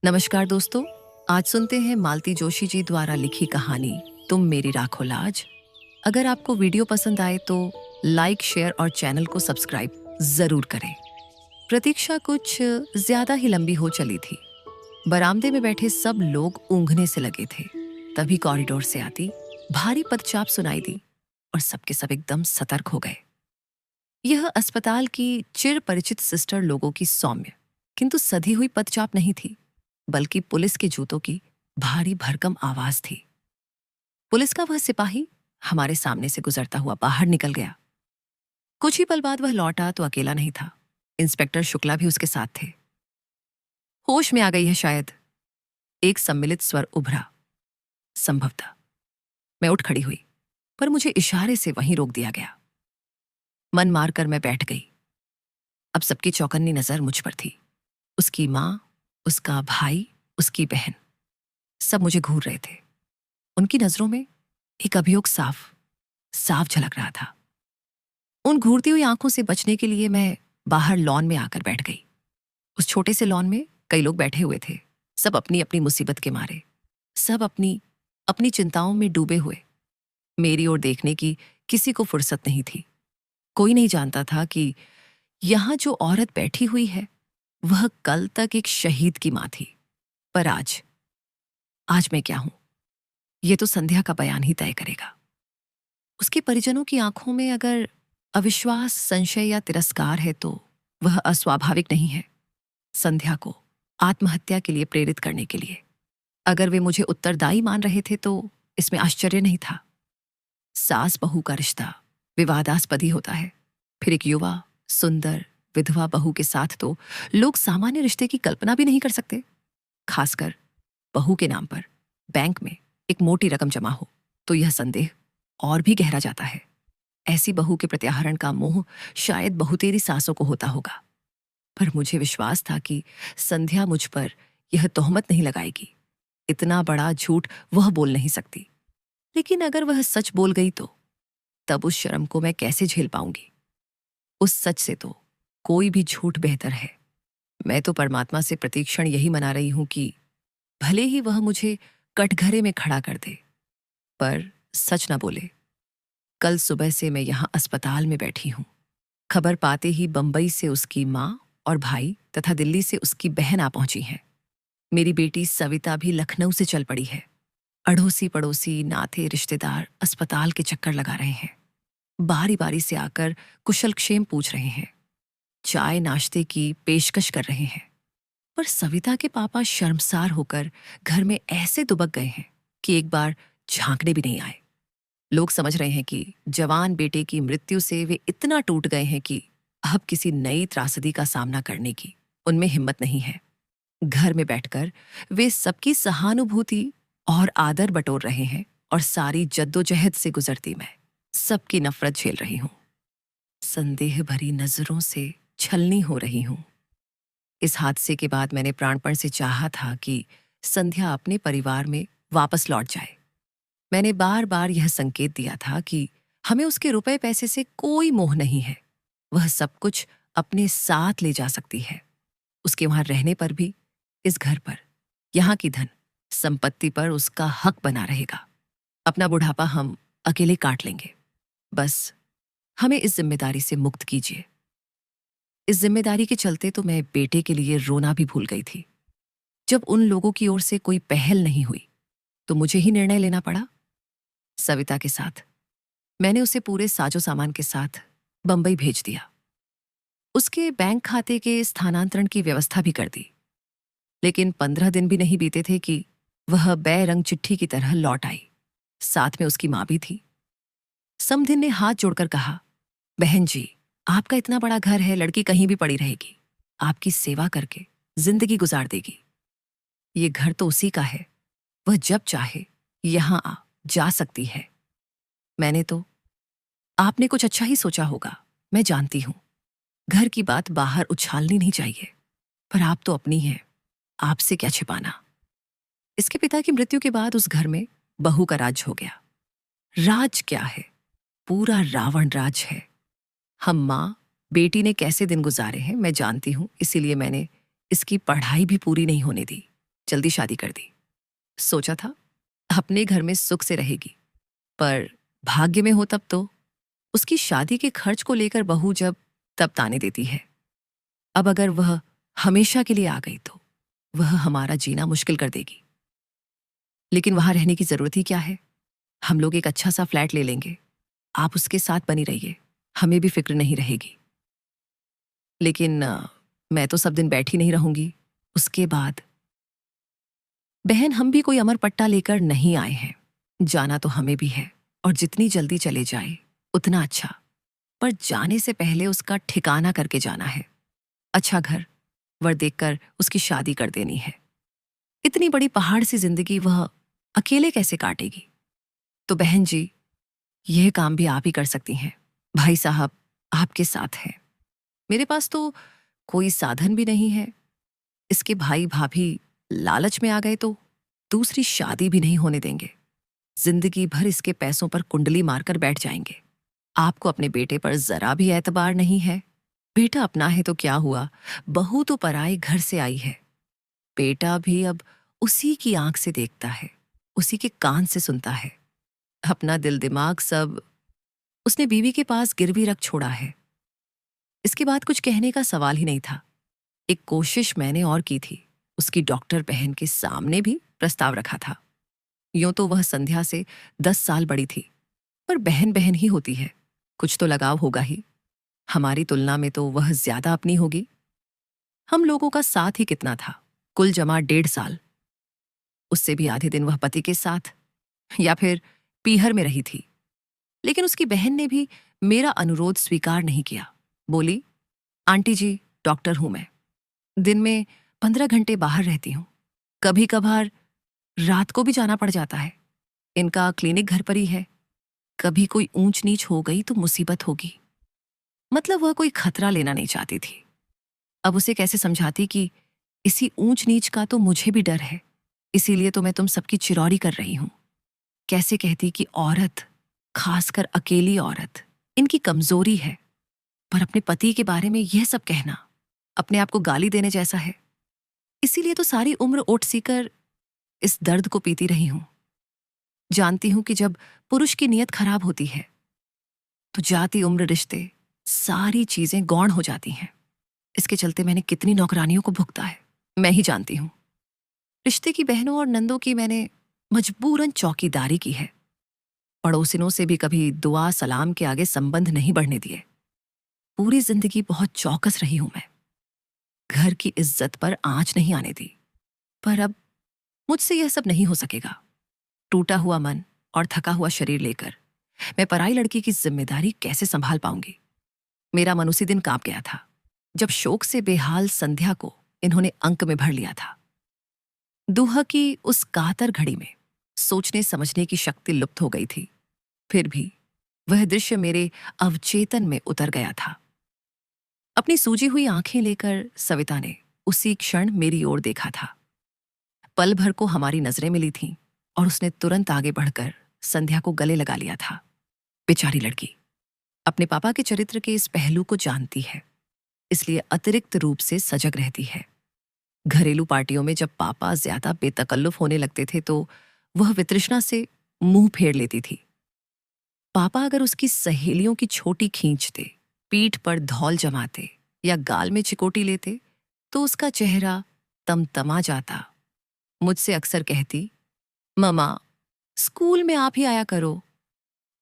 नमस्कार दोस्तों। आज सुनते हैं मालती जोशी जी द्वारा लिखी कहानी तुम मेरी राखो लाज। अगर आपको वीडियो पसंद आए तो लाइक, शेयर और चैनल को सब्सक्राइब जरूर करें। प्रतीक्षा कुछ ज्यादा ही लंबी हो चली थी। बरामदे में बैठे सब लोग ऊँघने से लगे थे। तभी कॉरिडोर से आती भारी पदचाप सुनाई दी और सबके सब एकदम सतर्क हो गए। यह अस्पताल की चिर परिचित सिस्टर लोगों की सौम्य किंतु सधी हुई पदचाप नहीं थी, बल्कि पुलिस के जूतों की भारी भरकम आवाज थी। पुलिस का वह सिपाही हमारे सामने से गुजरता हुआ बाहर निकल गया। कुछ ही पल बाद वह लौटा तो अकेला नहीं था, इंस्पेक्टर शुक्ला भी उसके साथ थे। होश में आ गई है शायद, एक सम्मिलित स्वर उभरा। संभवतः। मैं उठ खड़ी हुई, पर मुझे इशारे से वहीं रोक दिया गया। मन मारकर मैं बैठ गई। अब सबकी चौकन्नी नजर मुझ पर थी। उसकी माँ, उसका भाई, उसकी बहन, सब मुझे घूर रहे थे। उनकी नजरों में एक अभियोग साफ साफ झलक रहा था। उन घूरती हुई आंखों से बचने के लिए मैं बाहर लॉन में आकर बैठ गई। उस छोटे से लॉन में कई लोग बैठे हुए थे, सब अपनी अपनी मुसीबत के मारे, सब अपनी अपनी चिंताओं में डूबे हुए। मेरी ओर देखने की किसी को फुर्सत नहीं थी। कोई नहीं जानता था कि यहां जो औरत बैठी हुई है वह कल तक एक शहीद की मां थी। पर आज आज मैं क्या हूं, यह तो संध्या का बयान ही तय करेगा। उसके परिजनों की आंखों में अगर अविश्वास, संशय या तिरस्कार है तो वह अस्वाभाविक नहीं है। संध्या को आत्महत्या के लिए प्रेरित करने के लिए अगर वे मुझे उत्तरदायी मान रहे थे तो इसमें आश्चर्य नहीं था। सास बहू का रिश्ता विवादास्पद ही होता है। फिर एक युवा, सुंदर विधवा बहू के साथ तो लोग सामान्य रिश्ते की कल्पना भी नहीं कर सकते। खासकर बहू के नाम पर बैंक में एक मोटी रकम जमा हो तो यह संदेह और भी गहरा जाता है। ऐसी बहू के प्रत्याहरण का मोह शायद बहुतेरी सासों को होता होगा, पर मुझे विश्वास था कि संध्या मुझ पर यह तोहमत नहीं लगाएगी। इतना बड़ा झूठ वह बोल नहीं सकती। लेकिन अगर वह सच बोल गई तो तब उस शर्म को मैं कैसे झेल पाऊंगी। उस सच से तो कोई भी झूठ बेहतर है। मैं तो परमात्मा से प्रतीक्षण यही मना रही हूं कि भले ही वह मुझे कटघरे में खड़ा कर दे, पर सच ना बोले। कल सुबह से मैं यहां अस्पताल में बैठी हूं। खबर पाते ही बंबई से उसकी मां और भाई तथा दिल्ली से उसकी बहन आ पहुंची हैं। मेरी बेटी सविता भी लखनऊ से चल पड़ी है। अड़ोसी पड़ोसी, नाते रिश्तेदार अस्पताल के चक्कर लगा रहे हैं। बारी बारी से आकर कुशलक्षेम पूछ रहे हैं, चाय नाश्ते की पेशकश कर रहे हैं। पर सविता के पापा शर्मसार होकर घर में ऐसे दुबक गए हैं कि एक बार झांकने भी नहीं आए। लोग समझ रहे हैं कि जवान बेटे की मृत्यु से वे इतना टूट गए हैं कि अब किसी नई त्रासदी का सामना करने की उनमें हिम्मत नहीं है। घर में बैठकर वे सबकी सहानुभूति और आदर बटोर रहे हैं और सारी जद्दोजहद से गुजरती मैं सबकी नफरत झेल रही हूं। संदेह भरी नजरों से छलनी हो रही हूं। इस हादसे के बाद मैंने प्राणपण से चाहा था कि संध्या अपने परिवार में वापस लौट जाए। मैंने बार बार यह संकेत दिया था कि हमें उसके रुपए पैसे से कोई मोह नहीं है। वह सब कुछ अपने साथ ले जा सकती है। उसके वहां रहने पर भी, इस घर पर, यहां की धन संपत्ति पर उसका हक बना रहेगा। अपना बुढ़ापा हम अकेले काट लेंगे। बस हमें इस जिम्मेदारी से मुक्त कीजिए। इस जिम्मेदारी के चलते तो मैं बेटे के लिए रोना भी भूल गई थी। जब उन लोगों की ओर से कोई पहल नहीं हुई तो मुझे ही निर्णय लेना पड़ा। सविता के साथ मैंने उसे पूरे साजो सामान के साथ बंबई भेज दिया। उसके बैंक खाते के स्थानांतरण की व्यवस्था भी कर दी। लेकिन 15 दिन भी नहीं बीते थे कि वह बेरंग चिट्ठी की तरह लौट आई। साथ में उसकी मां भी थी। समधिन ने हाथ जोड़कर कहा, बहन जी, आपका इतना बड़ा घर है, लड़की कहीं भी पड़ी रहेगी, आपकी सेवा करके जिंदगी गुजार देगी। ये घर तो उसी का है, वह जब चाहे यहां आ जा सकती है। मैंने तो, आपने कुछ अच्छा ही सोचा होगा, मैं जानती हूं। घर की बात बाहर उछालनी नहीं चाहिए, पर आप तो अपनी हैं, आपसे क्या छिपाना। इसके पिता की मृत्यु के बाद उस घर में बहू का राज हो गया। राज क्या है, पूरा रावण राज है। हम माँ बेटी ने कैसे दिन गुजारे हैं मैं जानती हूं, इसीलिए मैंने इसकी पढ़ाई भी पूरी नहीं होने दी। जल्दी शादी कर दी। सोचा था अपने घर में सुख से रहेगी, पर भाग्य में हो तब तो उसकी शादी के खर्च को लेकर बहू जब तब ताने देती है। अब अगर वह हमेशा के लिए आ गई तो वह हमारा जीना मुश्किल कर देगी। लेकिन वहां रहने की जरूरत ही क्या है? हम लोग एक अच्छा सा फ्लैट ले लेंगे, आप उसके साथ बनी रहिए, हमें भी फिक्र नहीं रहेगी। लेकिन मैं तो सब दिन बैठी नहीं रहूंगी। उसके बाद बहन, हम भी कोई अमर पट्टा लेकर नहीं आए हैं। जाना तो हमें भी है, और जितनी जल्दी चले जाए उतना अच्छा। पर जाने से पहले उसका ठिकाना करके जाना है। अच्छा घर वर देखकर उसकी शादी कर देनी है। इतनी बड़ी पहाड़ सी जिंदगी वह अकेले कैसे काटेगी? तो बहन जी, यह काम भी आप ही कर सकती हैं। भाई साहब आपके साथ हैं। मेरे पास तो कोई साधन भी नहीं है। इसके भाई भाभी लालच में आ गए तो दूसरी शादी भी नहीं होने देंगे। जिंदगी भर इसके पैसों पर कुंडली मारकर बैठ जाएंगे। आपको अपने बेटे पर जरा भी एतबार नहीं है। बेटा अपना है तो क्या हुआ, बहू तो पराए घर से आई है। बेटा भी अब उसी की आंख से देखता है, उसी के कान से सुनता है। अपना दिल दिमाग सब उसने बीवी के पास गिरवी रख छोड़ा है। इसके बाद कुछ कहने का सवाल ही नहीं था। एक कोशिश मैंने और की थी, उसकी डॉक्टर बहन के सामने भी प्रस्ताव रखा था। यूं तो वह संध्या से 10 साल बड़ी थी, पर बहन बहन ही होती है, कुछ तो लगाव होगा ही। हमारी तुलना में तो वह ज्यादा अपनी होगी। हम लोगों का साथ ही कितना था, कुल जमा 1.5 साल। उससे भी आधे दिन वह पति के साथ या फिर पीहर में रही थी। लेकिन उसकी बहन ने भी मेरा अनुरोध स्वीकार नहीं किया। बोली, आंटी जी, डॉक्टर हूं मैं, दिन में 15 घंटे बाहर रहती हूं, कभी कभार रात को भी जाना पड़ जाता है। इनका क्लिनिक घर पर ही है, कभी कोई ऊंच नीच हो गई तो मुसीबत होगी। मतलब वह कोई खतरा लेना नहीं चाहती थी। अब उसे कैसे समझाती कि इसी ऊंच नीच का तो मुझे भी डर है, इसीलिए तो मैं तुम सबकी चिरौरी कर रही हूं। कैसे कहती कि औरत, खासकर अकेली औरत, इनकी कमजोरी है। पर अपने पति के बारे में यह सब कहना अपने आप को गाली देने जैसा है। इसीलिए तो सारी उम्र ओट सीकर इस दर्द को पीती रही हूं। जानती हूं कि जब पुरुष की नीयत खराब होती है तो जाती उम्र रिश्ते सारी चीजें गौण हो जाती हैं। इसके चलते मैंने कितनी नौकरानियों को भुगता है, मैं ही जानती हूं। रिश्ते की बहनों और नंदों की मैंने मजबूरन चौकीदारी की है। पड़ोसिनों से भी कभी दुआ सलाम के आगे संबंध नहीं बढ़ने दिए। पूरी जिंदगी बहुत चौकस रही हूं मैं, घर की इज्जत पर आंच नहीं आने दी। पर अब मुझसे यह सब नहीं हो सकेगा। टूटा हुआ मन और थका हुआ शरीर लेकर मैं पराई लड़की की जिम्मेदारी कैसे संभाल पाऊंगी? मेरा मन उसी दिन कांप गया था जब शोक से बेहाल संध्या को इन्होंने अंक में भर लिया था। दुहा की उस कातर घड़ी में सोचने समझने की शक्ति लुप्त हो गई थी। फिर भी वह दृश्य मेरे अवचेतन में उतर गया था। अपनी सूजी हुई आंखें लेकर सविता ने उसी क्षण मेरी ओर देखा था। पल भर को हमारी नजरें मिली थीं और उसने तुरंत आगे बढ़कर संध्या को गले लगा लिया था। बेचारी लड़की अपने पापा के चरित्र के इस पहलू को जानती है, इसलिए अतिरिक्त रूप से सजग रहती है। घरेलू पार्टियों में जब पापा ज्यादा बेतकल्लुफ होने लगते थे तो वह वितृष्णा से मुंह फेर लेती थी। पापा अगर उसकी सहेलियों की छोटी खींचते, पीठ पर धौल जमाते या गाल में चिकोटी लेते तो उसका चेहरा तमतमा जाता। मुझसे अक्सर कहती, ममा, स्कूल में आप ही आया करो।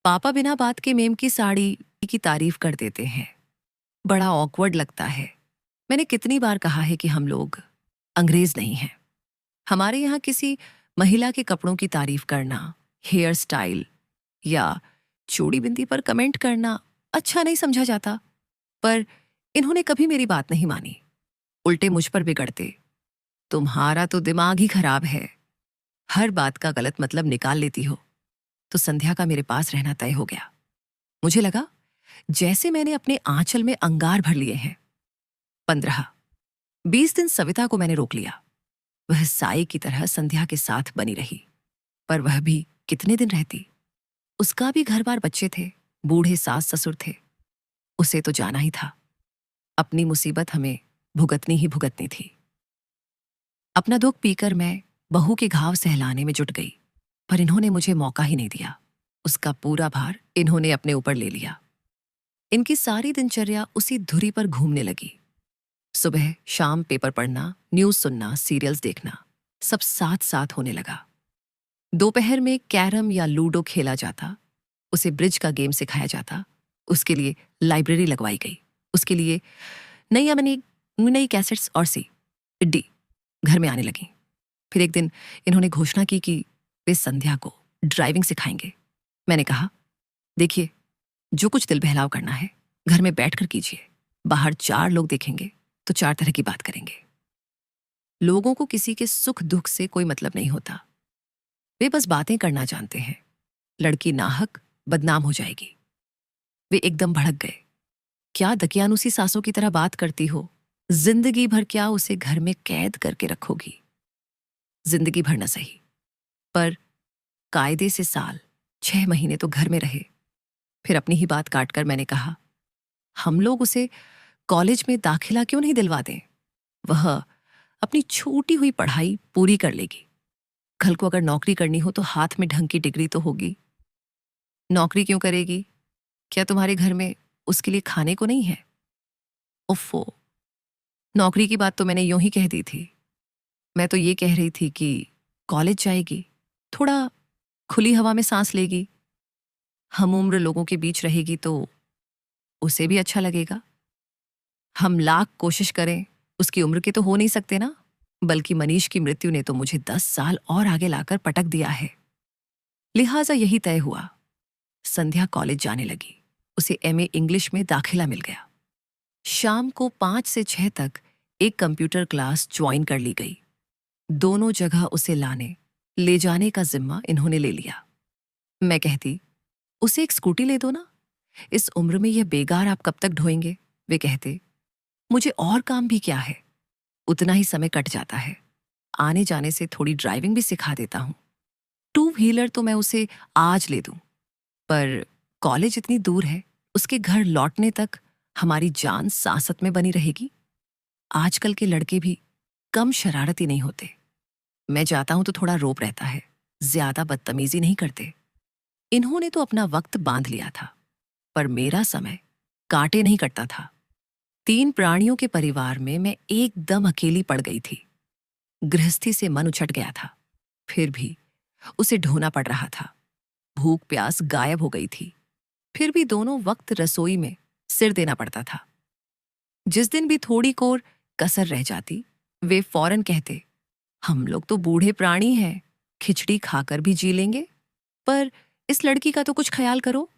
पापा बिना बात के मेम की साड़ी की तारीफ कर देते हैं, बड़ा ऑकवर्ड लगता है। मैंने कितनी बार कहा है कि हम लोग अंग्रेज नहीं हैं। हमारे यहाँ किसी महिला के कपड़ों की तारीफ करना, हेयर स्टाइल या चूड़ी बिंदी पर कमेंट करना अच्छा नहीं समझा जाता। पर इन्होंने कभी मेरी बात नहीं मानी, उल्टे मुझ पर बिगड़ते। तुम्हारा तो दिमाग ही खराब है, हर बात का गलत मतलब निकाल लेती हो। तो संध्या का मेरे पास रहना तय हो गया। मुझे लगा जैसे मैंने अपने आंचल में अंगार भर लिए हैं। 15-20 दिन सविता को मैंने रोक लिया। वह साई की तरह संध्या के साथ बनी रही, पर वह भी कितने दिन रहती? उसका भी घर बार बच्चे थे, बूढ़े सास ससुर थे। उसे तो जाना ही था। अपनी मुसीबत हमें भुगतनी ही भुगतनी थी। अपना दुख पीकर मैं बहू के घाव सहलाने में जुट गई, पर इन्होंने मुझे मौका ही नहीं दिया। उसका पूरा भार इन्होंने अपने ऊपर ले लिया। इनकी सारी दिनचर्या उसी धुरी पर घूमने लगी। सुबह शाम पेपर पढ़ना, न्यूज़ सुनना, सीरियल्स देखना, सब साथ साथ होने लगा। दोपहर में कैरम या लूडो खेला जाता, उसे ब्रिज का गेम सिखाया जाता, उसके लिए लाइब्रेरी लगवाई गई, उसके लिए नई कैसेट्स और डी घर में आने लगी। फिर एक दिन इन्होंने घोषणा की कि वे संध्या को ड्राइविंग सिखाएंगे। मैंने कहा, देखिए, जो कुछ दिल बहलाव करना है घर में बैठकर कीजिए। बाहर 4 लोग देखेंगे तो 4 तरह की बात करेंगे। लोगों को किसी के सुख दुख से कोई मतलब नहीं होता, वे बस बातें करना जानते हैं। लड़की नाहक बदनाम हो जाएगी। वे एकदम भड़क गए। क्या दकियानुसी सासों की तरह बात करती हो? जिंदगी भर क्या उसे घर में कैद करके रखोगी? जिंदगी भर न सही, पर कायदे से 6 महीने तो घर में रहे। फिर अपनी ही बात काटकर मैंने कहा, हम लोग उसे कॉलेज में दाखिला क्यों नहीं दिलवा दें? वह अपनी छूटी हुई पढ़ाई पूरी कर लेगी। कल को अगर नौकरी करनी हो तो हाथ में ढंग की डिग्री तो होगी। नौकरी क्यों करेगी? क्या तुम्हारे घर में उसके लिए खाने को नहीं है? उफ़्फ़ो, नौकरी की बात तो मैंने यूं ही कह दी थी। मैं तो ये कह रही थी कि कॉलेज जाएगी, थोड़ा खुली हवा में सांस लेगी, हम उम्र लोगों के बीच रहेगी तो उसे भी अच्छा लगेगा। हम लाख कोशिश करें, उसकी उम्र के तो हो नहीं सकते ना। बल्कि मनीष की मृत्यु ने तो मुझे 10 साल और आगे लाकर पटक दिया है। लिहाजा यही तय हुआ। संध्या कॉलेज जाने लगी, उसे एमए इंग्लिश में दाखिला मिल गया। शाम को 5 से 6 तक एक कंप्यूटर क्लास ज्वाइन कर ली गई। दोनों जगह उसे लाने ले जाने का जिम्मा इन्होंने ले लिया। मैं कहती, उसे एक स्कूटी ले दो ना, इस उम्र में यह बेगार आप कब तक ढोएंगे? वे कहते, मुझे और काम भी क्या है, उतना ही समय कट जाता है। आने जाने से थोड़ी ड्राइविंग भी सिखा देता हूं। 2 व्हीलर तो मैं उसे आज ले दूं, पर कॉलेज इतनी दूर है, उसके घर लौटने तक हमारी जान सांसत में बनी रहेगी। आजकल के लड़के भी कम शरारती नहीं होते। मैं जाता हूं तो थोड़ा रोप रहता है, ज्यादा बदतमीजी नहीं करते। इन्होंने तो अपना वक्त बांध लिया था, पर मेरा समय कांटे नहीं कटता था। 3 प्राणियों के परिवार में मैं एकदम अकेली पड़ गई थी। गृहस्थी से मन उछट गया था, फिर भी उसे ढोना पड़ रहा था। भूख प्यास गायब हो गई थी, फिर भी दोनों वक्त रसोई में सिर देना पड़ता था। जिस दिन भी थोड़ी कोर कसर रह जाती, वे फौरन कहते, हम लोग तो बूढ़े प्राणी हैं, खिचड़ी खाकर भी जी लेंगे, पर इस लड़की का तो कुछ ख्याल करो।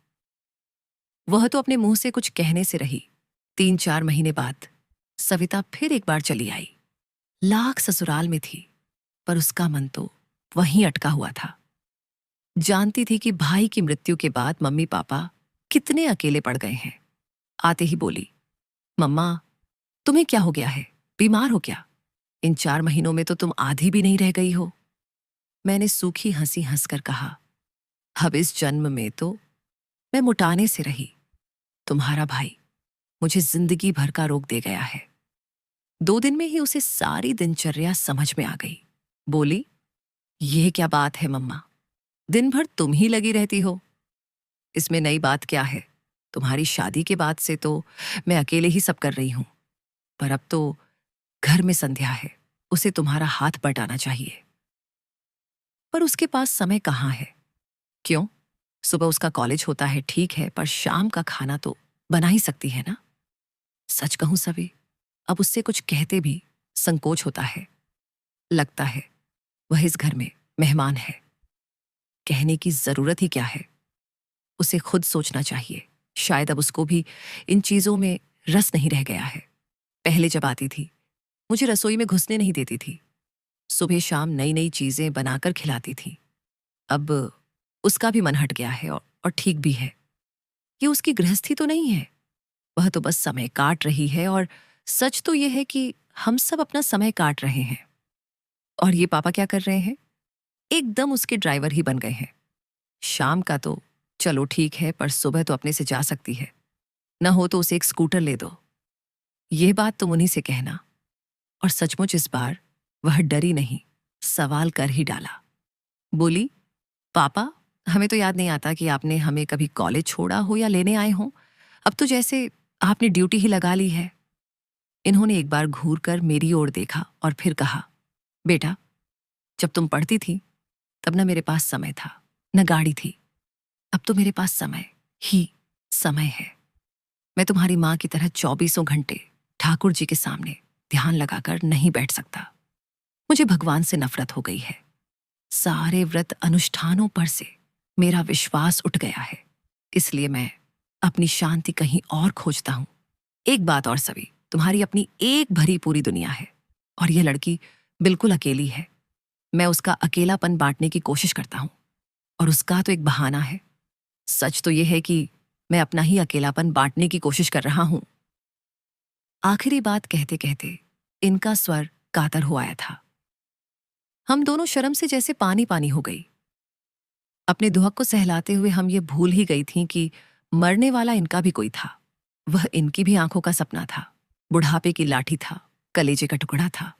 वह तो अपने मुंह से कुछ कहने से रही। 3-4 महीने बाद सविता फिर एक बार चली आई। लाख ससुराल में थी, पर उसका मन तो वहीं अटका हुआ था। जानती थी कि भाई की मृत्यु के बाद मम्मी पापा कितने अकेले पड़ गए हैं। आते ही बोली, मम्मा, तुम्हें क्या हो गया है? बीमार हो क्या? इन 4 महीनों में तो तुम आधी भी नहीं रह गई हो। मैंने सूखी हंसी हंसकर कहा, अब इस जन्म में तो मैं मुटाने से रही। तुम्हारा भाई मुझे जिंदगी भर का रोग दे गया है। 2 दिन में ही उसे सारी दिनचर्या समझ में आ गई। बोली, ये क्या बात है मम्मा, दिन भर तुम ही लगी रहती हो। इसमें नई बात क्या है? तुम्हारी शादी के बाद से तो मैं अकेले ही सब कर रही हूं, पर अब तो घर में संध्या है, उसे तुम्हारा हाथ बटाना चाहिए। पर उसके पास समय कहाँ है? क्यों? सुबह उसका कॉलेज होता है, ठीक है, पर शाम का खाना तो बना ही सकती है ना। सच कहूं सभी, अब उससे कुछ कहते भी संकोच होता है। लगता है वह इस घर में मेहमान है। कहने की जरूरत ही क्या है? उसे खुद सोचना चाहिए। शायद अब उसको भी इन चीजों में रस नहीं रह गया है। पहले जब आती थी, मुझे रसोई में घुसने नहीं देती थी। सुबह शाम नई नई चीजें बनाकर खिलाती थी। अब उसका भी मन हट गया है, और ठीक भी है। ये उसकी गृहस्थी तो नहीं है, वह तो बस समय काट रही है। और सच तो यह है कि हम सब अपना समय काट रहे हैं। और ये पापा क्या कर रहे हैं? एकदम उसके ड्राइवर ही बन गए हैं। शाम का तो चलो ठीक है, पर सुबह तो अपने से जा सकती है। न हो तो उसे एक स्कूटर ले दो। यह बात तुम उन्हीं से कहना। और सचमुच इस बार वह डरी नहीं, सवाल कर ही डाला। बोली, पापा, हमें तो याद नहीं आता कि आपने हमें कभी कॉलेज छोड़ा हो या लेने आए हो। अब तो जैसे आपने ड्यूटी ही लगा ली है। इन्होंने एक बार घूर कर मेरी ओर देखा और फिर कहा, बेटा, जब तुम पढ़ती थी तब न मेरे पास समय था, न गाड़ी थी। अब तो मेरे पास समय ही समय है। मैं तुम्हारी माँ की तरह 24 घंटे ठाकुर जी के सामने ध्यान लगाकर नहीं बैठ सकता। मुझे भगवान से नफरत हो गई है। सारे व्रत अनुष्ठानों पर से मेरा विश्वास उठ गया है। इसलिए मैं अपनी शांति कहीं और खोजता हूं। एक बात और सभी, तुम्हारी अपनी एक भरी पूरी दुनिया है और यह लड़की बिल्कुल अकेली है। मैं उसका अकेलापन बांटने की कोशिश करता हूं और उसका तो एक बहाना है। सच तो यह है कि मैं अपना ही अकेलापन बांटने की कोशिश कर रहा हूं। आखिरी बात कहते कहते इनका स्वर कातर हो आया था। हम दोनों शर्म से जैसे पानी पानी हो गई। अपने दुहक को सहलाते हुए हम ये भूल ही गई थीं कि मरने वाला इनका भी कोई था। वह इनकी भी आंखों का सपना था, बुढ़ापे की लाठी था, कलेजे का टुकड़ा था।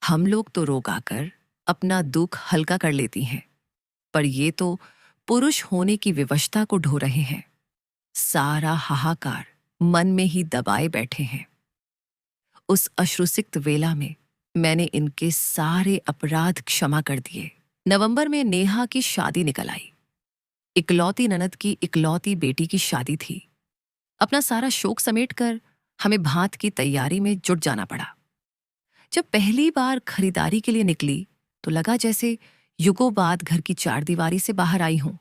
हम लोग तो रो गाकर अपना दुख हल्का कर लेती हैं, पर ये तो पुरुष होने की विवशता को ढो रहे हैं। सारा हाहाकार मन में ही दबाए बैठे हैं। उस अश्रुसिक्त वेला में मैंने इनके सारे अपराध क्षमा कर दिए। नवंबर में नेहा की शादी निकल आई। इकलौती ननद की इकलौती बेटी की शादी थी। अपना सारा शोक समेटकर हमें भात की तैयारी में जुट जाना पड़ा। जब पहली बार खरीदारी के लिए निकली तो लगा जैसे युगों बाद घर की चारदीवारी से बाहर आई हूं।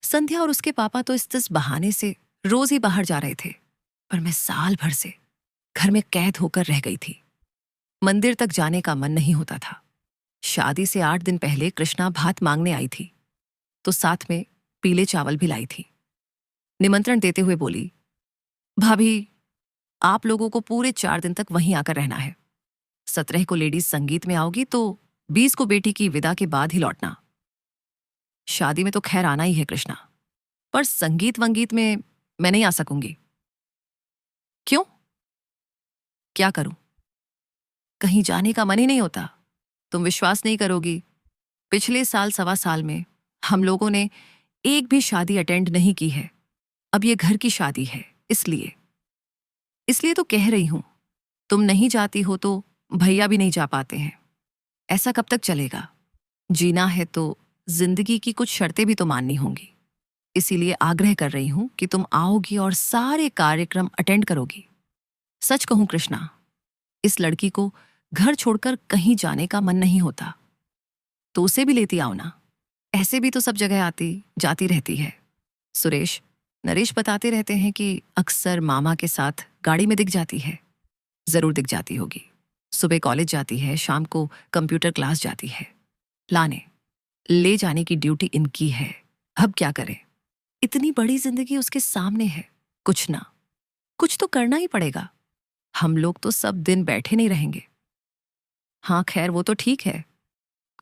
संध्या और उसके पापा तो इस बहाने से रोज ही बाहर जा रहे थे, पर मैं साल भर से घर में कैद होकर रह गई थी। मंदिर तक जाने का मन नहीं होता था। शादी से 8 दिन पहले कृष्णा भात मांगने आई थी तो साथ में पीले चावल भी लाई थी। निमंत्रण देते हुए बोली, भाभी, आप लोगों को पूरे 4 दिन तक वहीं आकर रहना है। 17 को लेडीज संगीत में आओगी तो 20 को बेटी की विदा के बाद ही लौटना। शादी में तो खैर आना ही है कृष्णा, पर संगीत वंगीत में मैं नहीं आ सकूंगी। क्यों? क्या करूं? कहीं जाने का मन ही नहीं होता। तुम विश्वास नहीं करोगी, पिछले साल 1.25 साल में हम लोगों ने एक भी शादी अटेंड नहीं की है। अब ये घर की शादी है, इसलिए तो कह रही हूं। तुम नहीं जाती हो तो भैया भी नहीं जा पाते हैं। ऐसा कब तक चलेगा? जीना है तो जिंदगी की कुछ शर्तें भी तो माननी होंगी। इसीलिए आग्रह कर रही हूं कि तुम आओगी और सारे कार्यक्रम अटेंड करोगी। सच कहूं कृष्णा, इस लड़की को घर छोड़कर कहीं जाने का मन नहीं होता, तो उसे भी लेती आओ ना। ऐसे भी तो सब जगह आती जाती रहती है। सुरेश, नरेश बताते रहते हैं कि अक्सर मामा के साथ गाड़ी में दिख जाती है। जरूर दिख जाती होगी। सुबह कॉलेज जाती है, शाम को कंप्यूटर क्लास जाती है। लाने ले जाने की ड्यूटी इनकी है। अब क्या करें? इतनी बड़ी जिंदगी उसके सामने है। कुछ तो करना ही पड़ेगा। हम लोग तो सब दिन बैठे नहीं रहेंगे। हाँ खैर, वो तो ठीक है,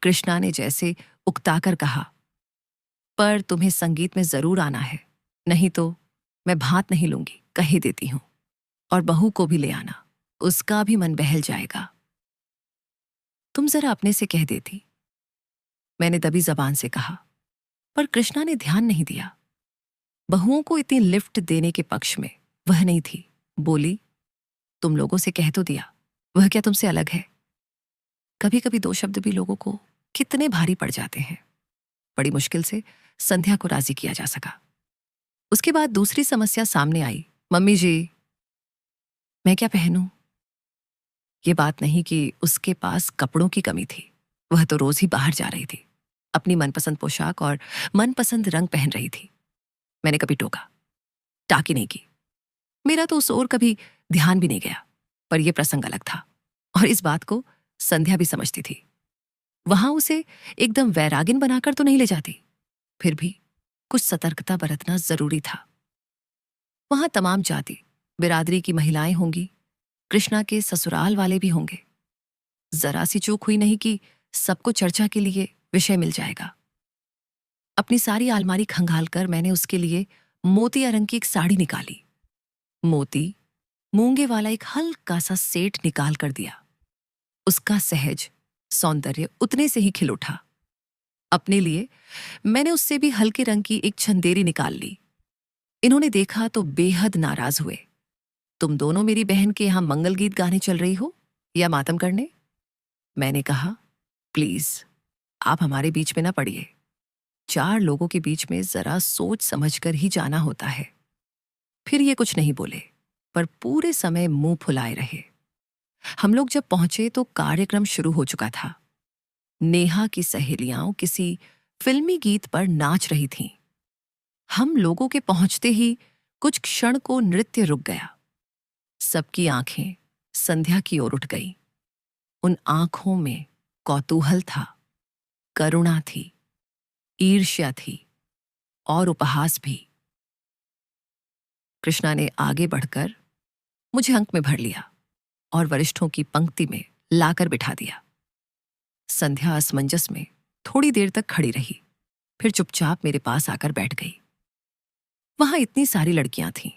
कृष्णा ने जैसे उकताकर कहा, पर तुम्हें संगीत में जरूर आना है, नहीं तो मैं भात नहीं लूंगी, कह देती हूं। और बहू को भी ले आना, उसका भी मन बहल जाएगा। तुम जरा अपने से कह देती, मैंने दबी जबान से कहा, पर कृष्णा ने ध्यान नहीं दिया। बहुओं को इतनी लिफ्ट देने के पक्ष में वह नहीं थी। बोली, तुम लोगों से कह तो दिया, वह क्या तुमसे अलग है? कभी कभी 2 शब्द भी लोगों को कितने भारी पड़ जाते हैं। बड़ी मुश्किल से संध्या को राजी किया जा सका। उसके बाद दूसरी समस्या सामने आई। मम्मी जी, मैं क्या पहनूं? ये बात नहीं कि उसके पास कपड़ों की कमी थी। वह तो रोज ही बाहर जा रही थी, अपनी मनपसंद पोशाक और मनपसंद रंग पहन रही थी। मैंने कभी टोका टाकी नहीं की। मेरा तो उस ओर कभी ध्यान भी नहीं गया, पर यह प्रसंग अलग था और इस बात को संध्या भी समझती थी। वहां उसे एकदम वैरागिन बनाकर तो नहीं ले जाती, फिर भी कुछ सतर्कता बरतना जरूरी था। वहां तमाम जाति बिरादरी की महिलाएं होंगी, कृष्णा के ससुराल वाले भी होंगे। जरा सी चूक हुई नहीं कि सबको चर्चा के लिए विषय मिल जाएगा। अपनी सारी अलमारी खंगालकर मैंने उसके लिए मोतिया रंग की एक साड़ी निकाली। मोती मूंगे वाला एक हल्का सा सेट निकाल कर दिया। उसका सहज सौंदर्य उतने से ही खिल उठा। अपने लिए मैंने उससे भी हल्के रंग की एक चंदेरी निकाल ली। इन्होंने देखा तो बेहद नाराज हुए। तुम दोनों मेरी बहन के यहां मंगल गीत गाने चल रही हो या मातम करने? मैंने कहा, प्लीज आप हमारे बीच में ना पड़िए। 4 लोगों के बीच में जरा सोच समझकर ही जाना होता है। फिर ये कुछ नहीं बोले, पर पूरे समय मुंह फुलाए रहे। हम लोग जब पहुंचे तो कार्यक्रम शुरू हो चुका था। नेहा की सहेलियां किसी फिल्मी गीत पर नाच रही थीं। हम लोगों के पहुंचते ही कुछ क्षण को नृत्य रुक गया। सबकी आंखें संध्या की ओर उठ गईं। उन आंखों में कौतूहल था, करुणा थी, ईर्ष्या थी और उपहास भी। कृष्णा ने आगे बढ़कर मुझे अंक में भर लिया और वरिष्ठों की पंक्ति में लाकर बिठा दिया। संध्या असमंजस में थोड़ी देर तक खड़ी रही, फिर चुपचाप मेरे पास आकर बैठ गई। वहां इतनी सारी लड़कियां थीं,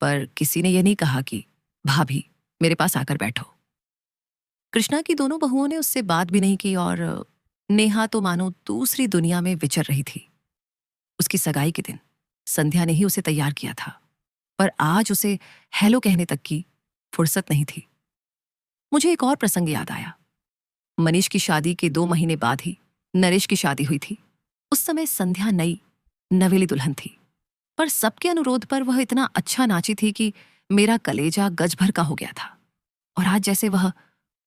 पर किसी ने यह नहीं कहा कि भाभी मेरे पास आकर बैठो। कृष्णा की दोनों बहुओं ने उससे बात भी नहीं की और नेहा तो मानो दूसरी दुनिया में विचर रही थी। उसकी सगाई के दिन संध्या ने ही उसे तैयार किया था, पर आज उसे हेलो कहने तक की फुर्सत नहीं थी। मुझे एक और प्रसंग याद आया। मनीष की शादी के 2 महीने बाद ही नरेश की शादी हुई थी। उस समय संध्या नई नवेली दुल्हन थी, पर सबके अनुरोध पर वह इतना अच्छा नाची थी कि मेरा कलेजा गज भर का हो गया था। और आज जैसे वह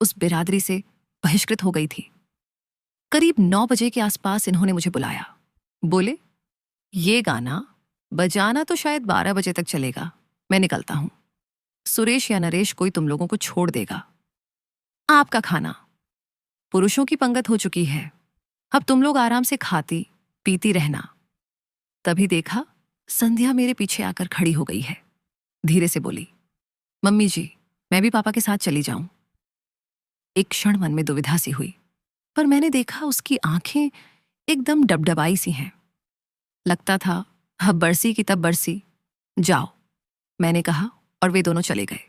उस बिरादरी से बहिष्कृत हो गई थी। करीब 9 बजे के आसपास इन्होंने मुझे बुलाया। बोले, ये गाना बजाना तो शायद 12 बजे तक चलेगा, मैं निकलता हूं। सुरेश या नरेश कोई तुम लोगों को छोड़ देगा। आपका खाना पुरुषों की पंगत हो चुकी है, अब तुम लोग आराम से खाती पीती रहना। तभी देखा संध्या मेरे पीछे आकर खड़ी हो गई है। धीरे से बोली, मम्मी जी मैं भी पापा के साथ चली जाऊं। एक क्षण मन में दुविधा सी हुई, पर मैंने देखा उसकी आंखें एकदम डबडबाई सी हैं। लगता था अब बरसी की तब बरसी। जाओ, मैंने कहा और वे दोनों चले गए।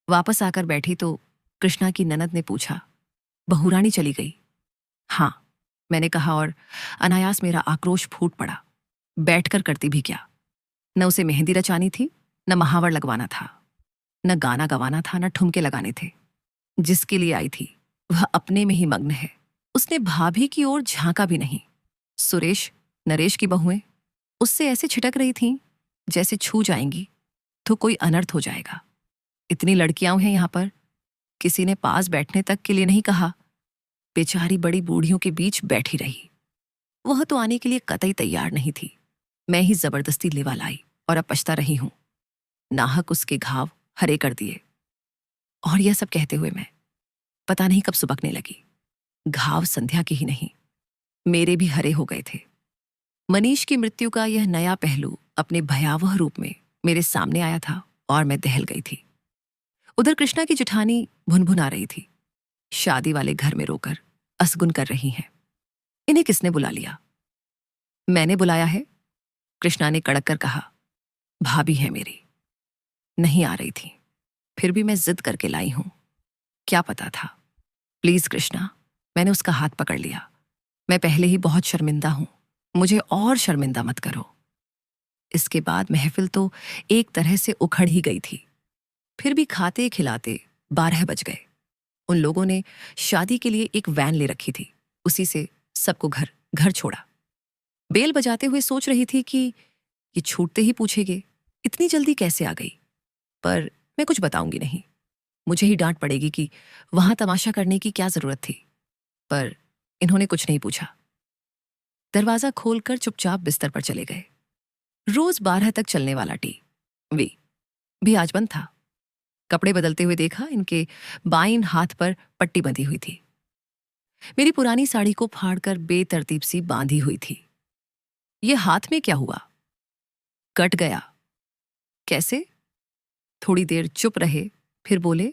वापस आकर बैठी तो कृष्णा की ननद ने पूछा, बहुरानी चली गई? हाँ, मैंने कहा और अनायास मेरा आक्रोश फूट पड़ा। बैठकर करती भी क्या? न उसे मेहंदी रचानी थी, न महावर लगवाना था, न गाना गवाना था, न ठुमके लगाने थे। जिसके लिए आई थी वह अपने में ही मग्न है। उसने भाभी की ओर झांका भी नहीं। सुरेश नरेश की बहुएं उससे ऐसे छिटक रही थीं जैसे छू जाएंगी तो कोई अनर्थ हो जाएगा। इतनी लड़कियां हैं यहां पर, किसी ने पास बैठने तक के लिए नहीं कहा। बेचारी बड़ी बूढ़ियों के बीच बैठी रही। वह तो आने के लिए कतई तैयार नहीं थी। मैं ही जबरदस्ती लेवा लाई और अब पछता रही हूं। नाहक उसके घाव हरे कर दिए। और यह सब कहते हुए मैं पता नहीं कब सुबकने लगी। घाव संध्या के ही नहीं, मेरे भी हरे हो गए थे। मनीष की मृत्यु का यह नया पहलू अपने भयावह रूप में मेरे सामने आया था और मैं दहल गई थी। उधर कृष्णा की जेठानी भुनभुना रही थी। शादी वाले घर में रोकर असगुन कर रही हैं। इन्हें किसने बुला लिया? मैंने बुलाया है, कृष्णा ने कड़क कर कहा। भाभी है मेरी। नहीं आ रही थी, फिर भी मैं जिद करके लाई हूं। क्या पता था। प्लीज कृष्णा, मैंने उसका हाथ पकड़ लिया। मैं पहले ही बहुत शर्मिंदा हूं, मुझे और शर्मिंदा मत करो। इसके बाद महफिल तो एक तरह से उखड़ ही गई थी। फिर भी खाते खिलाते 12 बज गए। उन लोगों ने शादी के लिए एक वैन ले रखी थी, उसी से सबको घर छोड़ा। बेल बजाते हुए सोच रही थी कि ये छूटते ही पूछेगे इतनी जल्दी कैसे आ गई, पर मैं कुछ बताऊंगी नहीं। मुझे ही डांट पड़ेगी कि वहां तमाशा करने की क्या जरूरत थी। पर इन्होंने कुछ नहीं पूछा। दरवाजा खोलकर चुपचाप बिस्तर पर चले गए। रोज 12 तक चलने वाला टीवी भी आज बंद था। कपड़े बदलते हुए देखा, इनके बाईं हाथ पर पट्टी बंधी हुई थी। मेरी पुरानी साड़ी को फाड़कर बेतरतीब सी बांधी हुई थी। ये हाथ में क्या हुआ? कट गया? कैसे? थोड़ी देर चुप रहे, फिर बोले,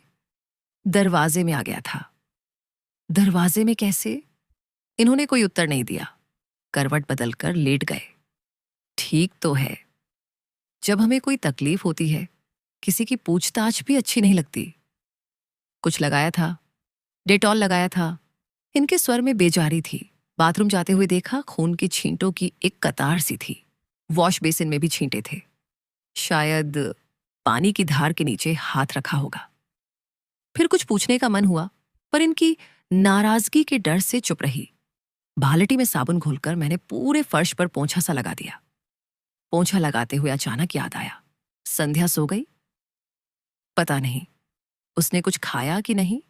दरवाजे में आ गया था। दरवाजे में कैसे? इन्होंने कोई उत्तर नहीं दिया। करवट बदलकर लेट गए। ठीक तो है, जब हमें कोई तकलीफ होती है किसी की पूछताछ भी अच्छी नहीं लगती। कुछ लगाया था, डेटॉल लगाया था। इनके स्वर में बेजारी थी। बाथरूम जाते हुए देखा, खून की छींटों की एक कतार सी थी। वॉश बेसिन में भी छींटे थे। शायद पानी की धार के नीचे हाथ रखा होगा। फिर कुछ पूछने का मन हुआ, पर इनकी नाराजगी के डर से चुप रही। बाल्टी में साबुन घोलकर मैंने पूरे फर्श पर पोंछा सा लगा दिया। पोंछा लगाते हुए अचानक याद आया, संध्या सो गई? पता नहीं उसने कुछ खाया कि नहीं।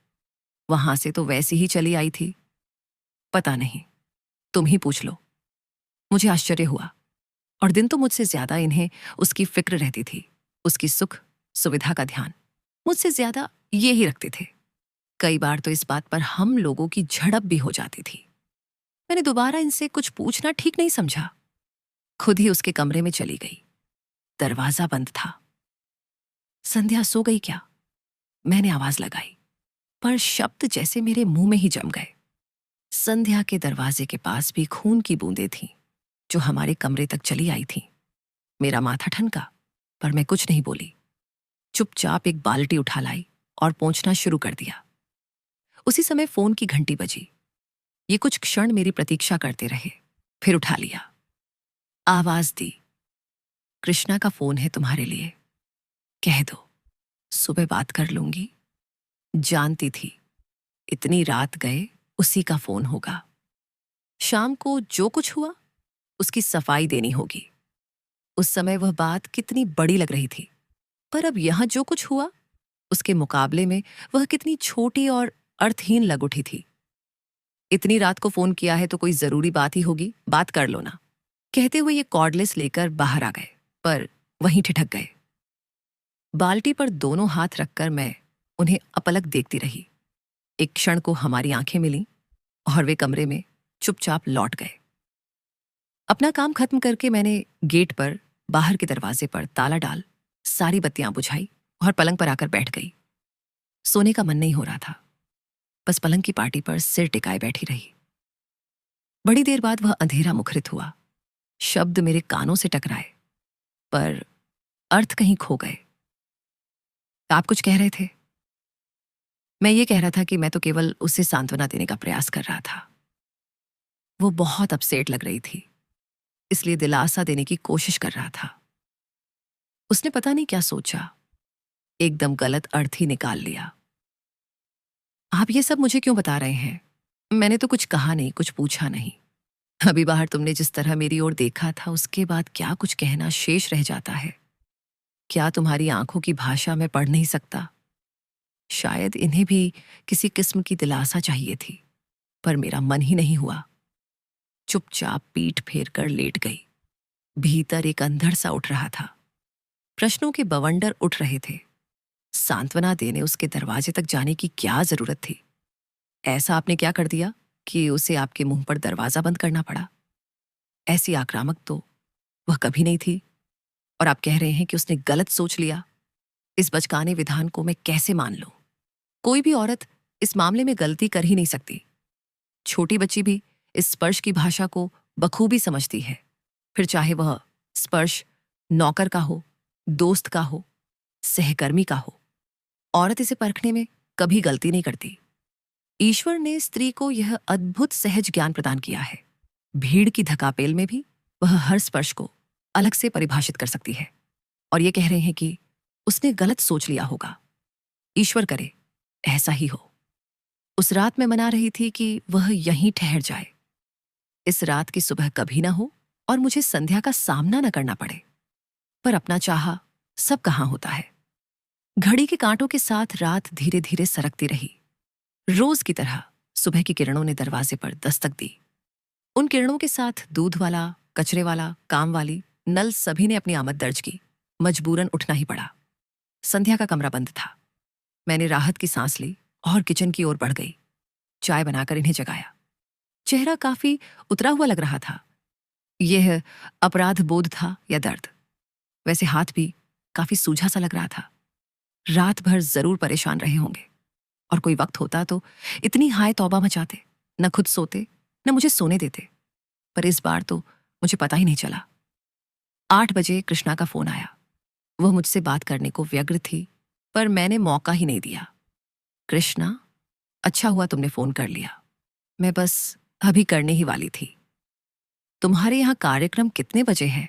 वहां से तो वैसी ही चली आई थी। पता नहीं, तुम ही पूछ लो। मुझे आश्चर्य हुआ, और दिन तो मुझसे ज्यादा इन्हें उसकी फिक्र रहती थी। उसकी सुख सुविधा का ध्यान मुझसे ज्यादा ये ही रखते थे। कई बार तो इस बात पर हम लोगों की झड़प भी हो जाती थी। मैंने दोबारा इनसे कुछ पूछना ठीक नहीं समझा। खुद ही उसके कमरे में चली गई। दरवाजा बंद था। संध्या सो गई क्या? मैंने आवाज लगाई, पर शब्द जैसे मेरे मुंह में ही जम गए। संध्या के दरवाजे के पास भी खून की बूंदें थीं, जो हमारे कमरे तक चली आई थीं। मेरा माथा ठनका, पर मैं कुछ नहीं बोली। चुपचाप एक बाल्टी उठा लाई और पोंछना शुरू कर दिया। उसी समय फोन की घंटी बजी। ये कुछ क्षण मेरी प्रतीक्षा करते रहे, फिर उठा लिया। आवाज दी, कृष्णा का फोन है तुम्हारे लिए, कह दो सुबह बात कर लूंगी। जानती थी इतनी रात गए उसी का फोन होगा। शाम को जो कुछ हुआ उसकी सफाई देनी होगी। उस समय वह बात कितनी बड़ी लग रही थी, पर अब यहां जो कुछ हुआ उसके मुकाबले में वह कितनी छोटी और अर्थहीन लग उठी थी। इतनी रात को फोन किया है तो कोई जरूरी बात ही होगी, बात कर लो ना, कहते हुए ये कॉर्डलेस लेकर बाहर आ गए, पर वहीं ठिठक गए। बाल्टी पर दोनों हाथ रखकर मैं उन्हें अपलक देखती रही। एक क्षण को हमारी आंखें मिलीं और वे कमरे में चुपचाप लौट गए। अपना काम खत्म करके मैंने गेट पर बाहर के दरवाजे पर ताला डाल सारी बत्तियां बुझाई और पलंग पर आकर बैठ गई। सोने का मन नहीं हो रहा था, बस पलंग की पाटी पर सिर टिकाए बैठी रही। बड़ी देर बाद वह अंधेरा मुखरित हुआ। शब्द मेरे कानों से टकराए, पर अर्थ कहीं खो गए। आप कुछ कह रहे थे? मैं ये कह रहा था कि मैं तो केवल उसे सांत्वना देने का प्रयास कर रहा था। वो बहुत अपसेट लग रही थी, इसलिए दिलासा देने की कोशिश कर रहा था। उसने पता नहीं क्या सोचा, एकदम गलत अर्थ ही निकाल लिया। आप ये सब मुझे क्यों बता रहे हैं? मैंने तो कुछ कहा नहीं, कुछ पूछा नहीं। अभी बाहर तुमने जिस तरह मेरी ओर देखा था, उसके बाद क्या कुछ कहना शेष रह जाता है? क्या तुम्हारी आंखों की भाषा मैं पढ़ नहीं सकता? शायद इन्हें भी किसी किस्म की दिलासा चाहिए थी, पर मेरा मन ही नहीं हुआ। चुपचाप पीठ फेर कर लेट गई। भीतर एक अंधड़ सा उठ रहा था। प्रश्नों के बवंडर उठ रहे थे। सांत्वना देने उसके दरवाजे तक जाने की क्या जरूरत थी? ऐसा आपने क्या कर दिया कि उसे आपके मुंह पर दरवाजा बंद करना पड़ा? ऐसी आक्रामक तो वह कभी नहीं थी, और आप कह रहे हैं कि उसने गलत सोच लिया। इस बचकाने विधान को मैं कैसे मान लूं? कोई भी औरत इस मामले में गलती कर ही नहीं सकती। छोटी बच्ची भी इस स्पर्श की भाषा को बखूबी समझती है, फिर चाहे वह स्पर्श नौकर का हो, दोस्त का हो, सहकर्मी का हो। औरत इसे परखने में कभी गलती नहीं करती। ईश्वर ने स्त्री को यह अद्भुत सहज ज्ञान प्रदान किया है। भीड़ की धकापेल में भी वह हर स्पर्श को अलग से परिभाषित कर सकती है। और ये कह रहे हैं कि उसने गलत सोच लिया होगा। ईश्वर करे ऐसा ही हो। उस रात मैं मना रही थी कि वह यहीं ठहर जाए। इस रात की सुबह कभी ना हो और मुझे संध्या का सामना न करना पड़े। पर अपना चाहा सब कहाँ होता है। घड़ी के कांटों के साथ रात धीरे धीरे सरकती रही। रोज की तरह सुबह की किरणों ने दरवाजे पर दस्तक दी। उन किरणों के साथ दूध वाला, कचरे वाला, काम वाली, नल सभी ने अपनी आमद दर्ज की। मजबूरन उठना ही पड़ा। संध्या का कमरा बंद था। मैंने राहत की सांस ली और किचन की ओर बढ़ गई। चाय बनाकर इन्हें जगाया। चेहरा काफी उतरा हुआ लग रहा था। यह अपराध बोध था या दर्द? वैसे हाथ भी काफी सूझा सा लग रहा था। रात भर जरूर परेशान रहे होंगे, और कोई वक्त होता तो इतनी हाय तौबा मचाते, न खुद सोते न मुझे सोने देते। पर इस बार तो मुझे पता ही नहीं चला। 8 बजे कृष्णा का फोन आया। वह मुझसे बात करने को व्यग्र थी, पर मैंने मौका ही नहीं दिया। कृष्णा? अच्छा हुआ तुमने फोन कर लिया, मैं बस अभी करने ही वाली थी। तुम्हारे यहाँ कार्यक्रम कितने बजे है?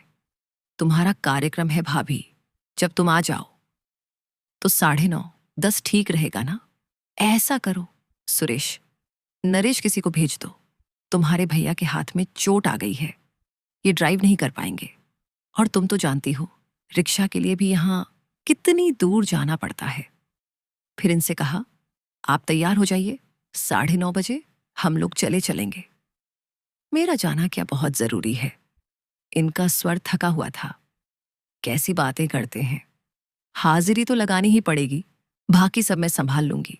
तुम्हारा कार्यक्रम है भाभी, जब तुम आ जाओ तो 9:30 10 ठीक रहेगा ना? ऐसा करो सुरेश, नरेश किसी को भेज दो। तुम्हारे भैया के हाथ में चोट आ गई है, ये ड्राइव नहीं कर पाएंगे। और तुम तो जानती हो रिक्शा के लिए भी यहाँ कितनी दूर जाना पड़ता है। फिर इनसे कहा, आप तैयार हो जाइए, 9:30 हम लोग चले चलेंगे। मेरा जाना क्या बहुत जरूरी है। इनका स्वर थका हुआ था। कैसी बातें करते हैं, हाजिरी तो लगानी ही पड़ेगी, बाकी सब मैं संभाल लूंगी।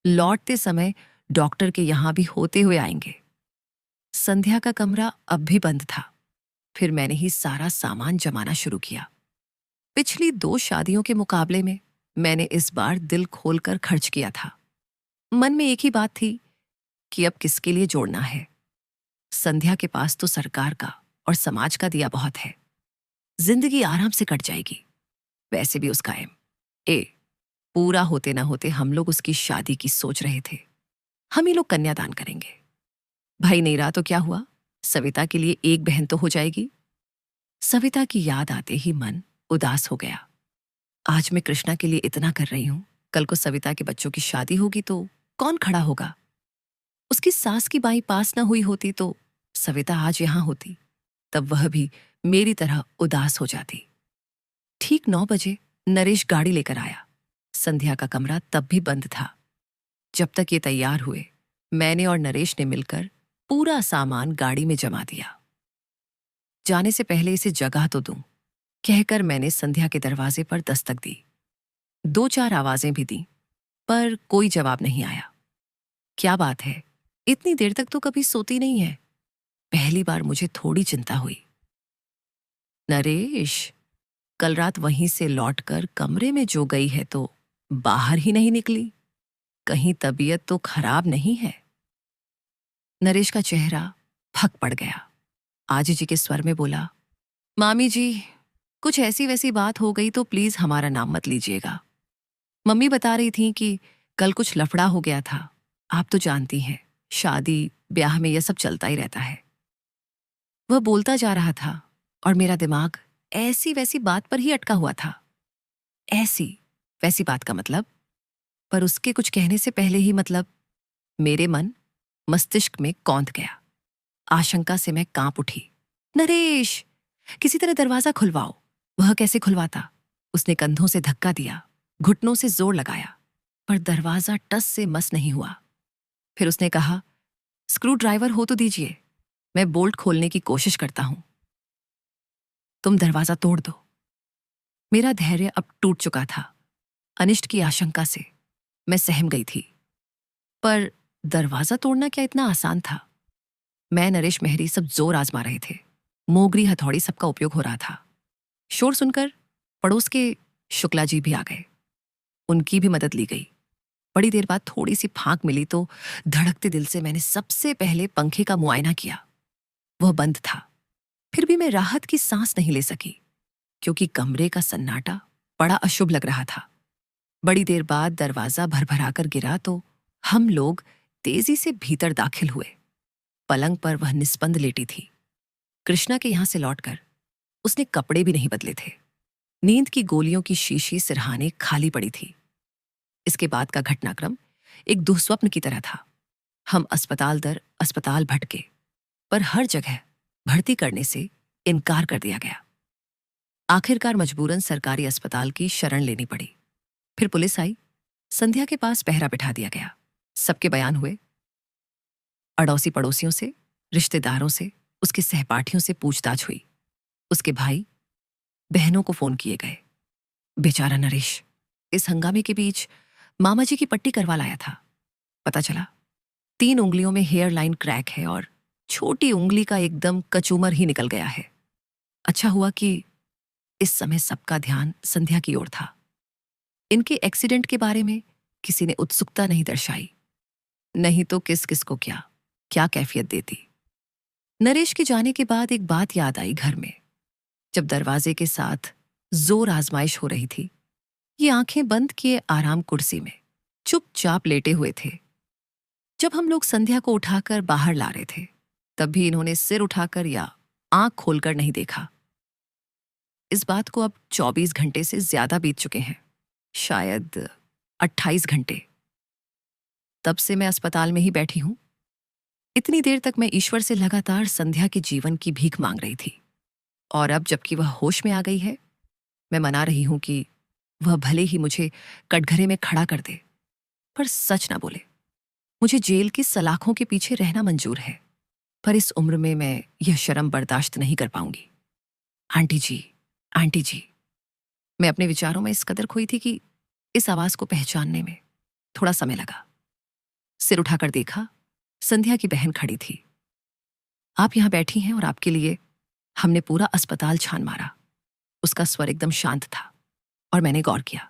लौटते समय डॉक्टर के यहां भी होते हुए आएंगे। संध्या का कमरा अब भी बंद था। फिर मैंने ही सारा सामान जमाना शुरू किया। पिछली 2 शादियों के मुकाबले में मैंने इस बार दिल खोलकर खर्च किया था। मन में एक ही बात थी कि अब किसके लिए जोड़ना है। संध्या के पास तो सरकार का और समाज का दिया बहुत है, जिंदगी आराम से कट जाएगी। वैसे भी उसका ए पूरा होते ना होते हम लोग उसकी शादी की सोच रहे थे। हम ही लोग कन्यादान करेंगे। भाई नहीं रहा तो क्या हुआ, सविता के लिए एक बहन तो हो जाएगी। सविता की याद आते ही मन उदास हो गया। आज मैं कृष्णा के लिए इतना कर रही हूं, कल को सविता के बच्चों की शादी होगी तो कौन खड़ा होगा? उसकी सास की बाई पास ना हुई होती तो सविता आज यहां होती, तब वह भी मेरी तरह उदास हो जाती। ठीक 9 बजे नरेश गाड़ी लेकर आया। संध्या का कमरा तब भी बंद था। जब तक ये तैयार हुए, मैंने और नरेश ने मिलकर पूरा सामान गाड़ी में जमा दिया। जाने से पहले इसे जगह तो दूं, कहकर मैंने संध्या के दरवाजे पर दस्तक दी। 2-4 आवाजें भी दी, पर कोई जवाब नहीं आया। क्या बात है, इतनी देर तक तो कभी सोती नहीं है। पहली बार मुझे थोड़ी चिंता हुई। नरेश, कल रात वहीं से लौटकर कमरे में जो गई है तो बाहर ही नहीं निकली, कहीं तबीयत तो खराब नहीं है? नरेश का चेहरा फक पड़ गया। आजी जी के स्वर में बोला, मामी जी, कुछ ऐसी वैसी बात हो गई तो प्लीज हमारा नाम मत लीजिएगा। मम्मी बता रही थी कि कल कुछ लफड़ा हो गया था। आप तो जानती हैं, शादी ब्याह में यह सब चलता ही रहता है। वह बोलता जा रहा था और मेरा दिमाग ऐसी वैसी बात पर ही अटका हुआ था। ऐसी वैसी बात का मतलब? पर उसके कुछ कहने से पहले ही मतलब मेरे मन मस्तिष्क में कौंध गया। आशंका से मैं कांप उठी। नरेश, किसी तरह दरवाजा खुलवाओ। वह कैसे खुलवाता? उसने कंधों से धक्का दिया, घुटनों से जोर लगाया, पर दरवाजा टस से मस नहीं हुआ। फिर उसने कहा, स्क्रू ड्राइवर हो तो दीजिए, मैं बोल्ट खोलने की कोशिश करता हूं। तुम दरवाजा तोड़ दो। मेरा धैर्य अब टूट चुका था। अनिष्ट की आशंका से मैं सहम गई थी, पर दरवाजा तोड़ना क्या इतना आसान था? मैं, नरेश मेहरी सब जोर आजमा रहे थे। मोगरी हथौड़ी सबका उपयोग हो रहा था। शोर सुनकर पड़ोस के शुक्ला जी भी आ गए। उनकी भी मदद ली गई। बड़ी देर बाद थोड़ी सी फांक मिली तो धड़कते दिल से मैंने सबसे पहले पंखे का मुआयना किया। वह बंद था। फिर भी मैं राहत की सांस नहीं ले सकी, क्योंकि कमरे का सन्नाटा बड़ा अशुभ लग रहा था। बड़ी देर बाद दरवाजा भरभराकर गिरा तो हम लोग तेजी से भीतर दाखिल हुए। पलंग पर वह निस्पंद लेटी थी। कृष्णा के यहां से लौटकर उसने कपड़े भी नहीं बदले थे। नींद की गोलियों की शीशी सिरहाने खाली पड़ी थी। इसके बाद का घटनाक्रम एक दुःस्वप्न की तरह था। हम अस्पताल दर अस्पताल भटके, पर हर जगह भर्ती करने से इनकार कर दिया गया। आखिरकार मजबूरन सरकारी अस्पताल की शरण लेनी पड़ी। फिर पुलिस आई। संध्या के पास पहरा बिठा दिया गया। सबके बयान हुए। अड़ोसी पड़ोसियों से, रिश्तेदारों से, उसके सहपाठियों से पूछताछ हुई। उसके भाई बहनों को फोन किए गए। बेचारा नरेश इस हंगामे के बीच मामा जी की पट्टी करवा लाया था। पता चला 3 उंगलियों में हेयर लाइन क्रैक है और छोटी उंगली का एकदम कचूमर ही निकल गया है। अच्छा हुआ कि इस समय सबका ध्यान संध्या की ओर था। इनके एक्सीडेंट के बारे में किसी ने उत्सुकता नहीं दर्शाई, नहीं तो किस किस को क्या क्या कैफियत देती। नरेश के जाने के बाद एक बात याद आई घर में। जब दरवाजे के साथ जोर आजमाइश हो रही थी, ये आंखें बंद किए आराम कुर्सी में चुपचाप लेटे हुए थे। जब हम लोग संध्या को उठाकर बाहर ला रहे थे, तब भी इन्होंने सिर उठाकर या आंख खोलकर नहीं देखा। इस बात को अब 24 घंटे से ज्यादा बीत चुके हैं, शायद 28 घंटे। तब से मैं अस्पताल में ही बैठी हूं। इतनी देर तक मैं ईश्वर से लगातार संध्या के जीवन की भीख मांग रही थी, और अब जबकि वह होश में आ गई है, मैं मना रही हूं कि वह भले ही मुझे कटघरे में खड़ा कर दे, पर सच ना बोले। मुझे जेल की सलाखों के पीछे रहना मंजूर है, पर इस उम्र में मैं यह शर्म बर्दाश्त नहीं कर पाऊंगी। आंटी जी, आंटी जी। मैं अपने विचारों में इस कदर खोई थी कि इस आवाज को पहचानने में थोड़ा समय लगा। सिर उठाकर देखा, संध्या की बहन खड़ी थी। आप यहां बैठी हैं और आपके लिए हमने पूरा अस्पताल छान मारा। उसका स्वर एकदम शांत था, और मैंने गौर किया,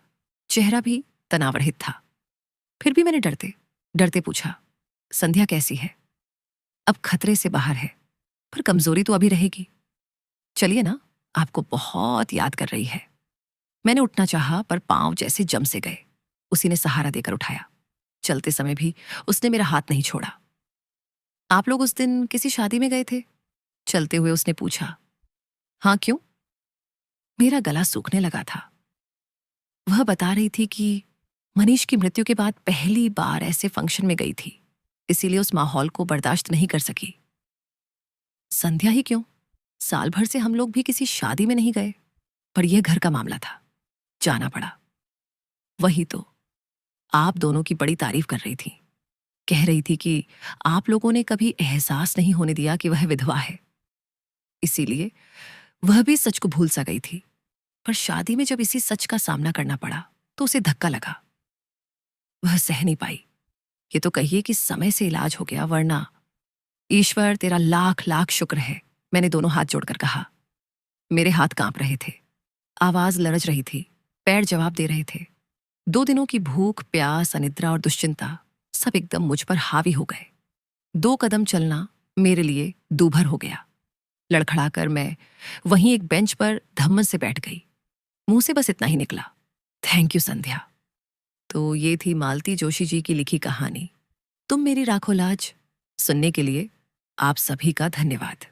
चेहरा भी तनावरहित था। फिर भी मैंने डरते डरते पूछा, संध्या कैसी है? अब खतरे से बाहर है, पर कमजोरी तो अभी रहेगी। चलिए ना, आपको बहुत याद कर रही है। मैंने उठना चाहा, पर पांव जैसे जम से गए। उसी ने सहारा देकर उठाया। चलते समय भी उसने मेरा हाथ नहीं छोड़ा। आप लोग उस दिन किसी शादी में गए थे? चलते हुए उसने पूछा। हाँ, क्यों? मेरा गला सूखने लगा था। वह बता रही थी कि मनीष की मृत्यु के बाद पहली बार ऐसे फंक्शन में गई थी, इसीलिए उस माहौल को बर्दाश्त नहीं कर सकी। संध्या ही क्यों, साल भर से हम लोग भी किसी शादी में नहीं गए, पर यह घर का मामला था, जाना पड़ा। वही तो, आप दोनों की बड़ी तारीफ कर रही थी। कह रही थी कि आप लोगों ने कभी एहसास नहीं होने दिया कि वह विधवा है, इसीलिए वह भी सच को भूल सा गई थी। पर शादी में जब इसी सच का सामना करना पड़ा तो उसे धक्का लगा। वह सह नहीं पाई। ये तो कहिए कि समय से इलाज हो गया, वरना। ईश्वर तेरा लाख लाख शुक्र है, मैंने दोनों हाथ जोड़कर कहा। मेरे हाथ कांप रहे थे, आवाज लरज रही थी, पैर जवाब दे रहे थे। 2 दिनों की भूख, प्यास, अनिद्रा और दुश्चिंता सब एकदम मुझ पर हावी हो गए। 2 कदम चलना मेरे लिए दूभर हो गया। लड़खड़ाकर मैं वहीं एक बेंच पर धम्मन से बैठ गई। मुंह से बस इतना ही निकला, थैंक यू संध्या। तो ये थी मालती जोशी जी की लिखी कहानी, तुम मेरी राखो लाज। सुनने के लिए आप सभी का धन्यवाद।